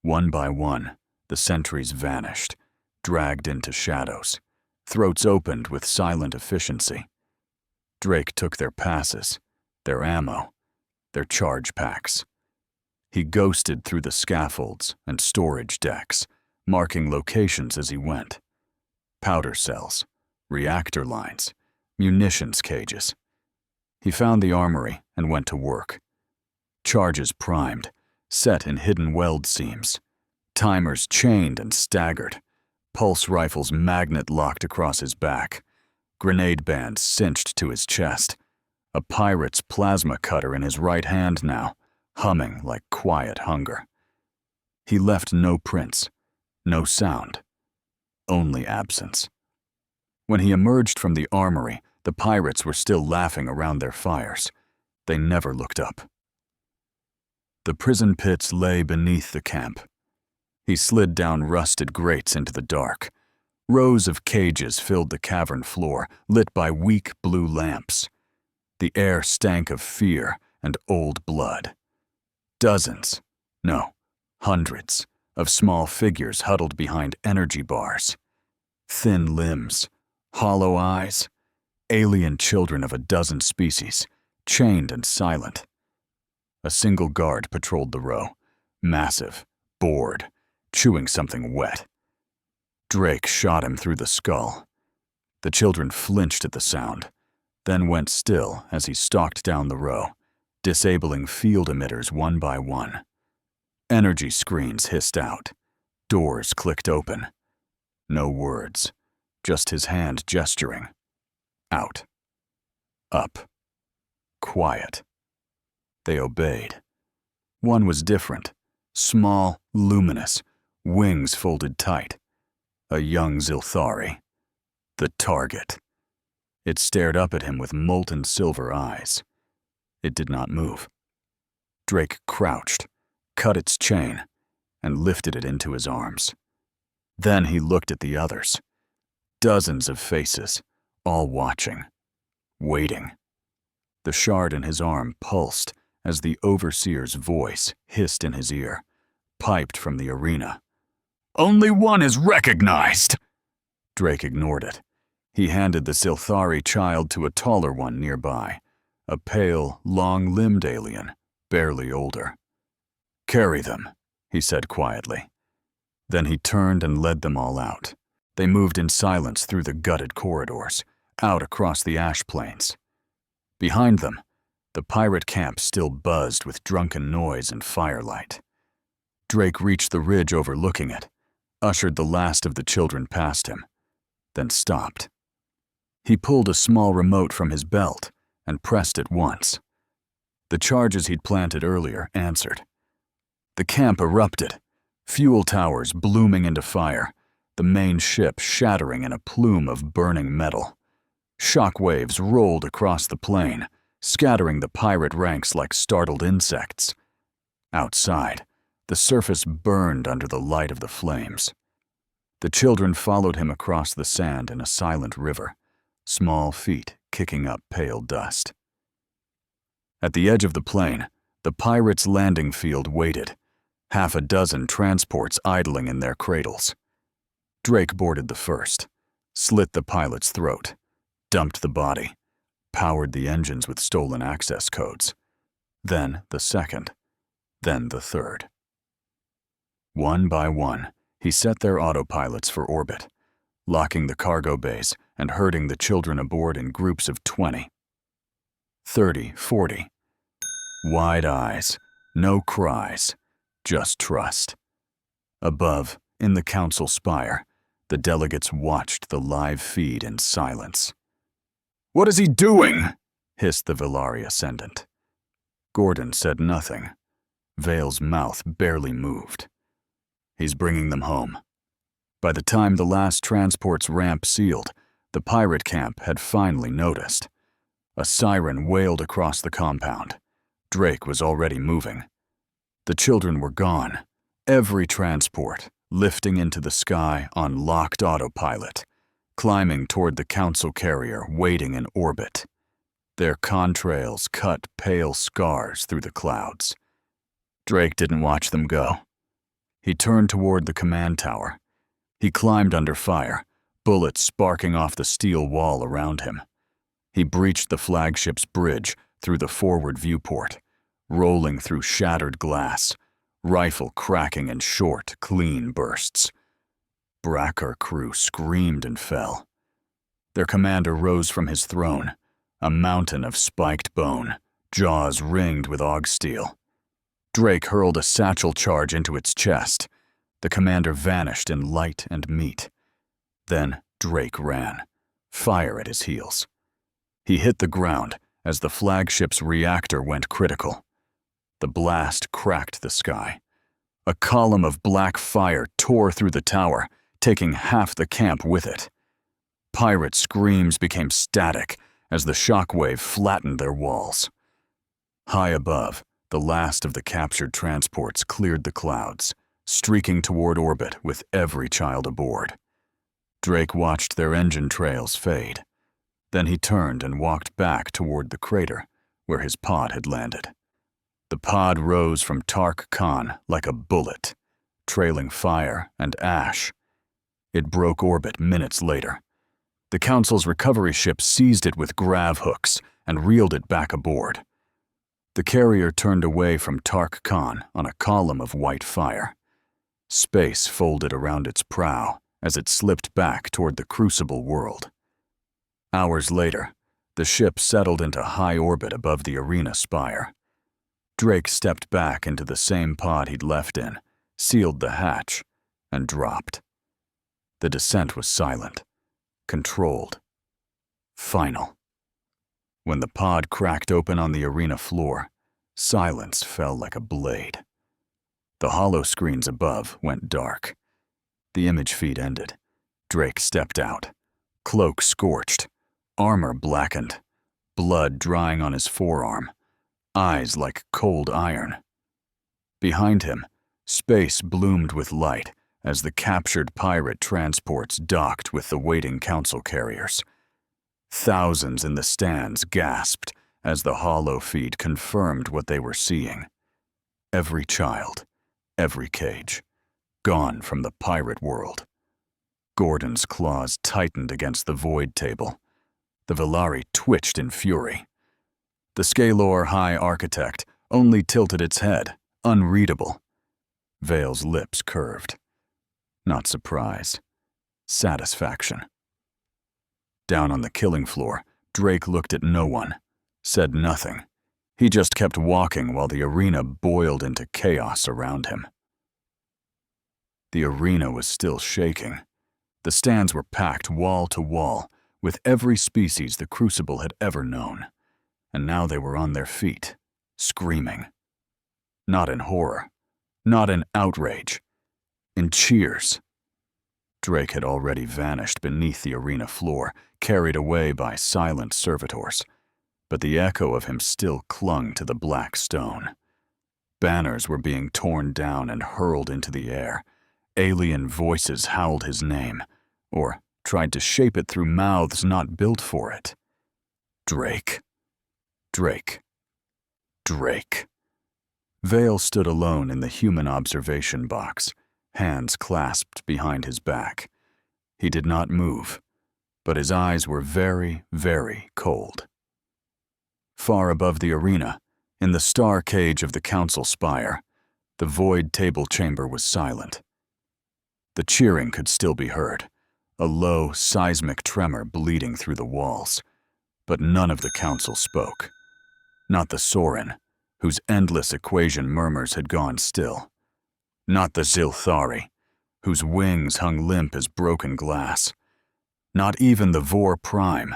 [SPEAKER 2] One by one, the sentries vanished, dragged into shadows, throats opened with silent efficiency. Drake took their passes, their ammo, their charge packs. He ghosted through the scaffolds and storage decks, marking locations as he went. Powder cells, reactor lines, munitions cages. He found the armory and went to work. Charges primed, set in hidden weld seams. Timers chained and staggered. Pulse rifles magnet-locked across his back. Grenade bands cinched to his chest. A pirate's plasma cutter in his right hand now, humming like quiet hunger. He left no prints, no sound, only absence. When he emerged from the armory, the pirates were still laughing around their fires. They never looked up. The prison pits lay beneath the camp. He slid down rusted grates into the dark. Rows of cages filled the cavern floor, lit by weak blue lamps. The air stank of fear and old blood. Dozens, no, hundreds, of small figures huddled behind energy bars. Thin limbs, hollow eyes, alien children of a dozen species, chained and silent. A single guard patrolled the row, massive, bored, chewing something wet. Drake shot him through the skull. The children flinched at the sound, then went still as he stalked down the row, disabling field emitters one by one. Energy screens hissed out. Doors clicked open. No words, just his hand gesturing. Out. Up. Quiet. They obeyed. One was different, small, luminous, wings folded tight. A young Zilthari. The target. It stared up at him with molten silver eyes. It did not move. Drake crouched, cut its chain, and lifted it into his arms. Then he looked at the others. Dozens of faces, all watching, waiting. The shard in his arm pulsed as the overseer's voice hissed in his ear, piped from the arena. "Only one is recognized!" Drake ignored it. He handed the Zilthari child to a taller one nearby, a pale, long-limbed alien, barely older. "Carry them," he said quietly. Then he turned and led them all out. They moved in silence through the gutted corridors, out across the ash plains. Behind them, the pirate camp still buzzed with drunken noise and firelight. Drake reached the ridge overlooking it, ushered the last of the children past him, then stopped. He pulled a small remote from his belt and pressed it once. The charges he'd planted earlier answered. The camp erupted, fuel towers blooming into fire, the main ship shattering in a plume of burning metal. Shockwaves rolled across the plain, scattering the pirate ranks like startled insects. Outside, the surface burned under the light of the flames. The children followed him across the sand in a silent river, small feet kicking up pale dust. At the edge of the plain, the pirates' landing field waited, half a dozen transports idling in their cradles. Drake boarded the first, slit the pilot's throat, dumped the body, powered the engines with stolen access codes. Then the second, then the third. One by one, he set their autopilots for orbit, locking the cargo bays and herding the children aboard in groups of 20. 30, 40. Wide eyes, no cries, just trust. Above, in the council spire, the delegates watched the live feed in silence. "What is he doing?" hissed the Velari ascendant. Gordon said nothing. Vale's mouth barely moved. "He's bringing them home." By the time the last transport's ramp sealed, the pirate camp had finally noticed. A siren wailed across the compound. Drake was already moving. The children were gone. Every transport, lifting into the sky on locked autopilot, climbing toward the council carrier waiting in orbit. Their contrails cut pale scars through the clouds. Drake didn't watch them go. He turned toward the command tower. He climbed under fire, bullets sparking off the steel wall around him. He breached the flagship's bridge through the forward viewport, rolling through shattered glass, rifle cracking in short, clean bursts. Bracker crew screamed and fell. Their commander rose from his throne, a mountain of spiked bone, jaws ringed with aug steel. Drake hurled a satchel charge into its chest. The commander vanished in light and meat. Then Drake ran, fire at his heels. He hit the ground as the flagship's reactor went critical. The blast cracked the sky. A column of black fire tore through the tower, taking half the camp with it. Pirate screams became static as the shockwave flattened their walls. High above, the last of the captured transports cleared the clouds, streaking toward orbit with every child aboard. Drake watched their engine trails fade. Then he turned and walked back toward the crater where his pod had landed. The pod rose from Tark Khan like a bullet, trailing fire and ash. It broke orbit minutes later. The Council's recovery ship seized it with grav hooks and reeled it back aboard. The carrier turned away from Tark Khan on a column of white fire. Space folded around its prow as it slipped back toward the Crucible world. Hours later, the ship settled into high orbit above the arena spire. Drake stepped back into the same pod he'd left in, sealed the hatch, and dropped. The descent was silent, controlled, final. When the pod cracked open on the arena floor, silence fell like a blade. The hollow screens above went dark. The image feed ended. Drake stepped out, cloak scorched, armor blackened, blood drying on his forearm, eyes like cold iron. Behind him, space bloomed with light as the captured pirate transports docked with the waiting council carriers. Thousands in the stands gasped as the hollow feed confirmed what they were seeing. Every child, every cage, gone from the pirate world. Gordon's claws tightened against the void table. The Velari twitched in fury. The Scalor High Architect only tilted its head, unreadable. Vale's lips curved. Not surprise, satisfaction. Down on the killing floor, Drake looked at no one, said nothing. He just kept walking while the arena boiled into chaos around him. The arena was still shaking. The stands were packed wall to wall with every species the Crucible had ever known, and now they were on their feet, screaming. Not in horror, not in outrage, in cheers. Drake had already vanished beneath the arena floor, carried away by silent servitors, but the echo of him still clung to the black stone. Banners were being torn down and hurled into the air. Alien voices howled his name, or tried to shape it through mouths not built for it. Drake. Drake. Drake. Vale stood alone in the human observation box, hands clasped behind his back. He did not move, but his eyes were very, very cold. Far above the arena, in the star cage of the council spire, the void table chamber was silent. The cheering could still be heard, a low, seismic tremor bleeding through the walls, but none of the council spoke. Not the Sorin, whose endless equation murmurs had gone still. Not the Zilthari, whose wings hung limp as broken glass. Not even the Vor Prime,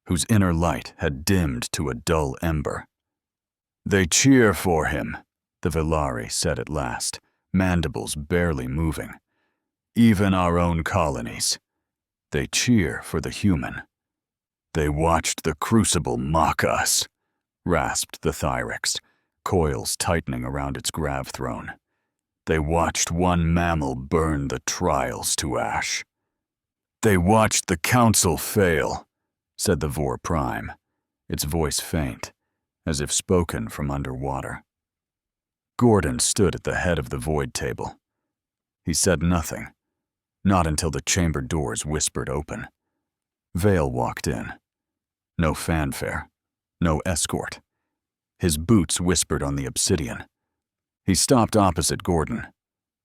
[SPEAKER 2] whose inner light had dimmed to a dull ember. "They cheer for him," the Velari said at last, mandibles barely moving. "Even our own colonies. They cheer for the human." "They watched the Crucible mock us," rasped the Thyrex, coils tightening around its grav throne. "They watched one mammal burn the trials to ash." "They watched the Council fail," said the Vor Prime, its voice faint, as if spoken from underwater. Gordon stood at the head of the void table. He said nothing, not until the chamber doors whispered open. Vale walked in. No fanfare, no escort. His boots whispered on the obsidian. He stopped opposite Gordon.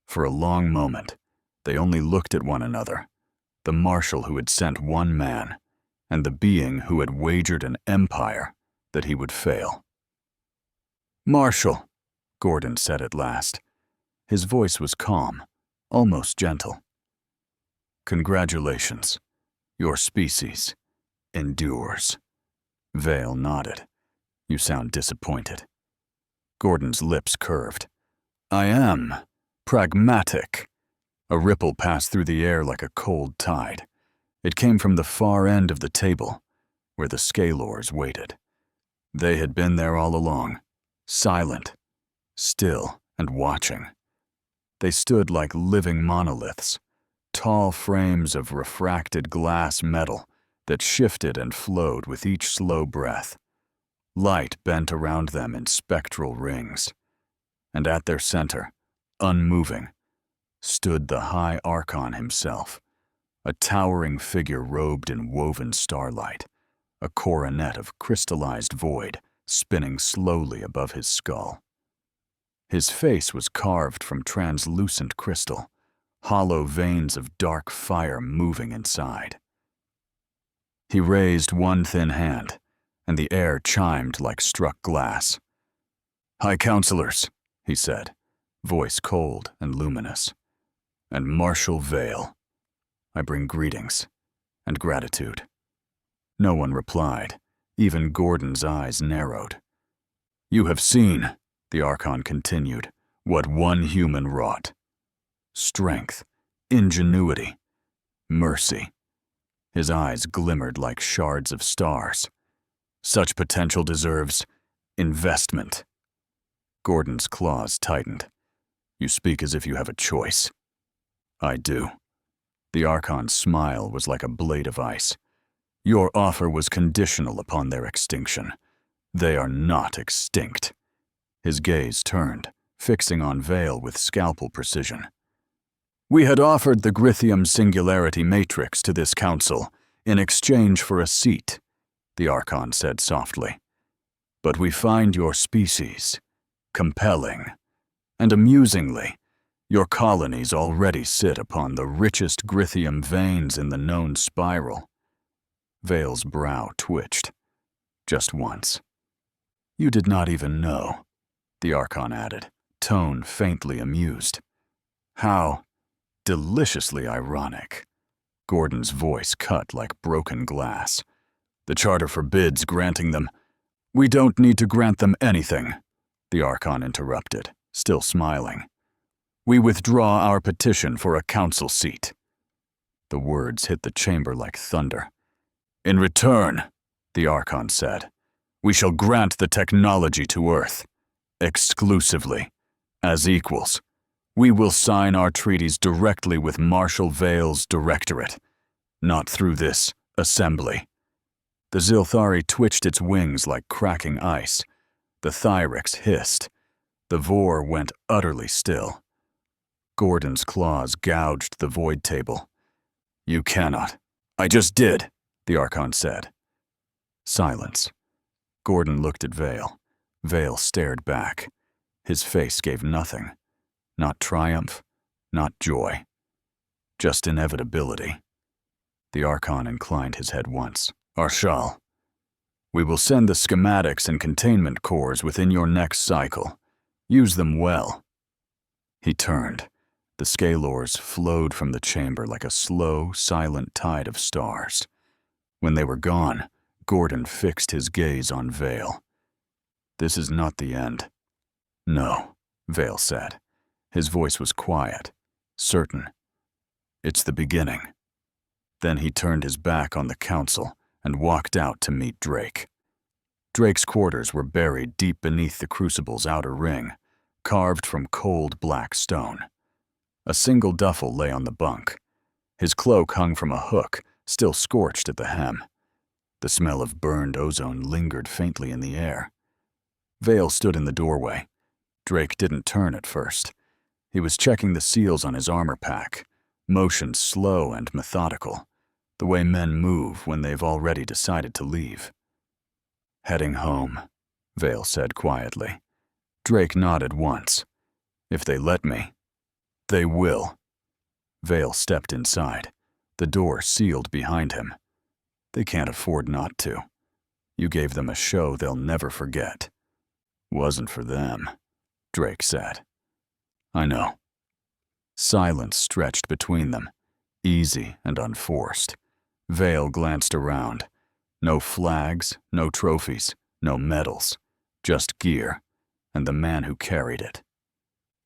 [SPEAKER 2] For a long moment, they only looked at one another, the marshal who had sent one man, and the being who had wagered an empire that he would fail. "Marshal," Gordon said at last. His voice was calm, almost gentle. "Congratulations. Your species endures." Vale nodded. "You sound disappointed." Gordon's lips curved. "I am pragmatic." A ripple passed through the air like a cold tide. It came from the far end of the table, where the Scalors waited. They had been there all along, silent, still, and watching. They stood like living monoliths, tall frames of refracted glass metal that shifted and flowed with each slow breath. Light bent around them in spectral rings. And at their center, unmoving, stood the High Archon himself, a towering figure robed in woven starlight, a coronet of crystallized void spinning slowly above his skull. His face was carved from translucent crystal, hollow veins of dark fire moving inside. He raised one thin hand, and the air chimed like struck glass. "High Counselors," he said, voice cold and luminous, "and Marshal Vale, I bring greetings and gratitude." No one replied. Even Gordon's eyes narrowed. "You have seen," the Archon continued, "what one human wrought. Strength, ingenuity, mercy." His eyes glimmered like shards of stars. "Such potential deserves investment." Gordon's claws tightened. "You speak as if you have a choice." "I do." The Archon's smile was like a blade of ice. "Your offer was conditional upon their extinction. They are not extinct." His gaze turned, fixing on Vale with scalpel precision. "We had offered the Grithium Singularity Matrix to this council in exchange for a seat," the Archon said softly. "But we find your species compelling, and amusingly, your colonies already sit upon the richest Grithium veins in the known spiral." Vale's brow twitched. Just once. "You did not even know," the Archon added, tone faintly amused. "How deliciously ironic." Gordon's voice cut like broken glass. "The Charter forbids granting them—" "We don't need to grant them anything," the Archon interrupted, still smiling. "We withdraw our petition for a council seat." The words hit the chamber like thunder. "In return," the Archon said, "we shall grant the technology to Earth. Exclusively. As equals. We will sign our treaties directly with Marshal Vale's directorate, not through this assembly." The Zilthari twitched its wings like cracking ice. The Thyrex hissed. The Vor went utterly still. Gordon's claws gouged the void table. "You cannot." "I just did," the Archon said. Silence. Gordon looked at Vale. Vale stared back. His face gave nothing. Not triumph, not joy. Just inevitability. The Archon inclined his head once. "Arshal, We will send the schematics and containment cores within your next cycle. Use them well." He turned. The scalors flowed from the chamber like a slow, silent tide of stars. When they were gone, Gordon fixed his gaze on Vale. "This is not the end." "No," Vale said. His voice was quiet, certain. "It's the beginning." Then he turned his back on the council and walked out to meet Drake. Drake's quarters were buried deep beneath the crucible's outer ring, carved from cold black stone. A single duffel lay on the bunk. His cloak hung from a hook, still scorched at the hem. The smell of burned ozone lingered faintly in the air. Vale stood in the doorway. Drake didn't turn at first. He was checking the seals on his armor pack, motion slow and methodical, the way men move when they've already decided to leave. "Heading home," Vale said quietly. Drake nodded once. "If they let me." "They will." Vale stepped inside. The door sealed behind him. "They can't afford not to. You gave them a show they'll never forget." "Wasn't for them," Drake said. "I know." Silence stretched between them, easy and unforced. Vale glanced around. No flags, no trophies, no medals, just gear, and the man who carried it.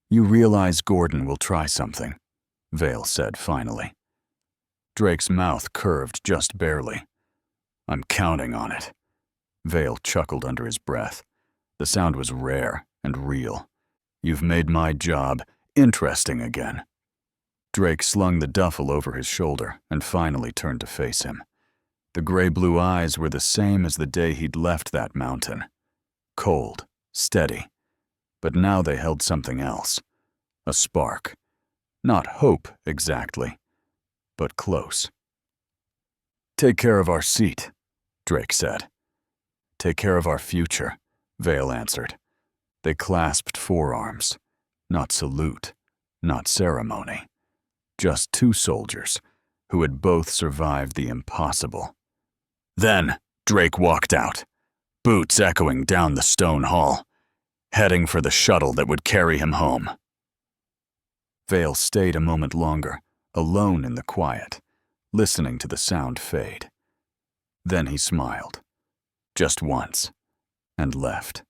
[SPEAKER 2] "You realize Gordon will try something," Vale said finally. Drake's mouth curved just barely. "I'm counting on it." Vale chuckled under his breath. The sound was rare and real. "You've made my job interesting again." Drake slung the duffel over his shoulder and finally turned to face him. The gray-blue eyes were the same as the day he'd left that mountain. Cold, steady. But now they held something else. A spark. Not hope, exactly, but close. "Take care of our seat," Drake said. "Take care of our future," Vale answered. They clasped forearms. Not salute, not ceremony. Just two soldiers who had both survived the impossible. Then Drake walked out, boots echoing down the stone hall, heading for the shuttle that would carry him home. Vale stayed a moment longer, alone in the quiet, listening to the sound fade. Then he smiled, just once, and left.